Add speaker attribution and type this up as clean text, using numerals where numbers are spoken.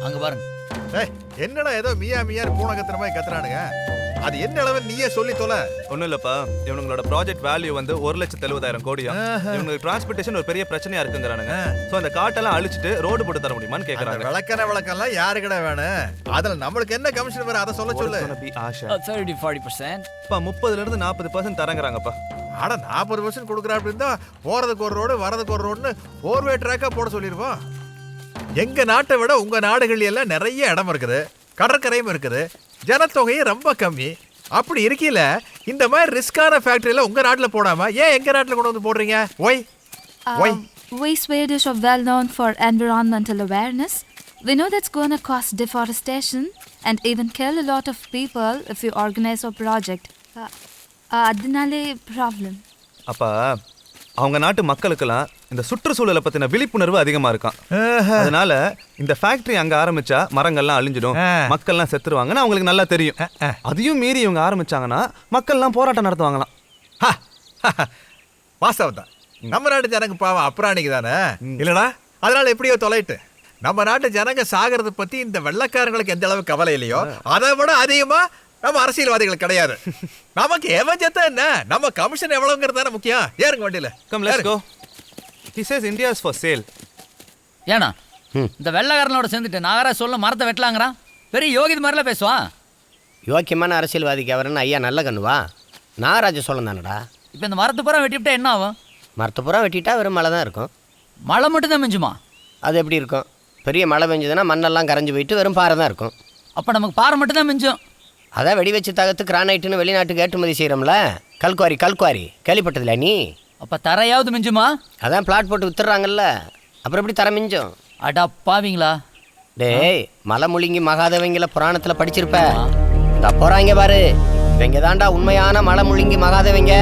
Speaker 1: அங்க பாருங்க.
Speaker 2: ஏய், என்னடா ஏதோ மியா மியான்னு பூனை கத்துற மாதிரி கத்துறானுங்க. அது என்ன அளவு நீயே சொல்லி தொலை.
Speaker 3: ஒன்றும் இல்லைப்பா, இவங்களோட ப்ராஜெக்ட் வேல்யூ வந்து 1,70,000 கோடியா. இவங்களுக்கு டிரான்ஸ்போர்ட்டேஷன் ஒரு பெரிய பிரச்சனையா இருக்குங்கிறானுங்க. ஸோ அந்த காட்டெல்லாம் அழிச்சிட்டு ரோடு போட்டு தர முடியுமான்னு கேட்குறாங்க.
Speaker 2: விளக்கம்லாம் யாருக்கிட்ட வேணும்? அதுல நம்மளுக்கு என்ன கமிஷன் வர அதை சொல்ல சொல்லு.
Speaker 1: 30-40%.
Speaker 3: இப்போ 30% 40% தரங்கிறாங்கப்பா.
Speaker 2: ஆனா 40% கொடுக்குறா அப்படி இருந்தா போறதுக்கு ஒரு ரோடு வரதுக்கு ஒரு ரோடுன்னு 4-வே ட்ராக்கா போட சொல்லிருவோம். எங்க நாட்டை விட உங்க நாடுகள் எல்லாம் நிறைய இடம் இருக்குது, கடற்கரையும் இருக்குது, ஜனத்தொகையும் ரொம்ப கம்மி. அப்படி இருக்கீல இந்த மாதிரி ரிஸ்கான ஃபேக்டரியில உங்க நாட்டுல போடாம ஏன் எங்க நாட்டுல கொண்டு வந்து போடுறீங்க? Why why
Speaker 4: We Swedish are well known for environmental awareness. We know that's going to cause deforestation and even kill a lot of people if you organize a project. அதனாலே ப்ராப்ளம்.
Speaker 3: அப்பா அவங்க நாட்டு மக்களுக்கெல்லாம் இந்த சுற்றுச்சூழலை பத்தின விழிப்புணர்வு அதிகமா இருக்கான். அதனால இந்த ஃபேக்டரி அங்க ஆரம்பிச்சா மரங்கள்லாம் அழிஞ்சிடும், மக்கள்லாம் செத்துருவாங்கன்னு அவங்களுக்கு நல்லா தெரியும். அதையும் மீறி இவங்க ஆரம்பிச்சாங்கன்னா மக்கள்லாம் போராட்டம் நடத்துவாங்களாம்.
Speaker 2: வாஸ்தவம் தான். நம்ம நாட்டு ஜனங்க பாவம் அப்புறாணிக்கு தானே இல்லடா. அதனால எப்படியோ தொலைட்டு நம்ம நாட்டு ஜனங்க சாகிறத பத்தி இந்த வெள்ளக்காரங்களுக்கு எந்த அளவு கவலை இல்லையோ அதை விட அதிகமா நம்ம அரசியல்வாதிகள் கிடையாது. நமக்கு எவன் ஜெத்தா என்ன, நம்ம கமிஷன் எவ்வளவுங்கிறது தானே முக்கியம். ஏறுங்க வண்டியில.
Speaker 3: Come, let's go. He says India is for sale.
Speaker 1: ஏன்னா இந்த வெள்ளக்காரனோட சேர்ந்துட்டு நாகராஜ் சொல்ல மரத்தை வெட்டலாங்கிறான். பெரிய யோகிது மாதிரிலாம் பேசுவான்.
Speaker 5: யோக்கியமான அரசியல்வாதிக்கு அவருன்னு ஐயா நல்ல கண்ணுவா. நாகராஜ சொல்லம் தானடா.
Speaker 1: இப்போ இந்த மரத்தை பூரா வெட்டிவிட்டா என்ன ஆகும்?
Speaker 5: மரத்தை பூரா வெட்டிட்டா வெறும் மழை தான் இருக்கும்.
Speaker 1: மழை மட்டும் தான் மிஞ்சுமா?
Speaker 5: அது எப்படி இருக்கும்? பெரிய மழை பெஞ்சதுன்னா மண்ணெல்லாம் கரைஞ்சி போயிட்டு வெறும் பாறை தான் இருக்கும்.
Speaker 1: அப்போ நமக்கு பாறை மட்டும் தான் மிஞ்சும்.
Speaker 5: அதான் வெடி வச்சு தகத்து கிரானைட்டுன்னு வெளிநாட்டுக்கு ஏற்றுமதி செய்கிறோம்ல. கல்குவாரி கேள்விப்பட்டதில்ல நீ?
Speaker 1: அப்போ தரையாவது மிஞ்சுமா?
Speaker 5: அதான் பிளாட் போட்டு வித்துறாங்கல்ல, அப்புறம் எப்படி தர மிஞ்சும்?
Speaker 1: அடா பாவீங்களா.
Speaker 5: டேய், மலை முழுங்கி மகாதேவங்கள புராணத்தில் படிச்சிருப்ப. இந்த போகிறாங்க பாரு, இவங்க தாண்டா உண்மையான மலை முழுங்கி மகாதேவங்க.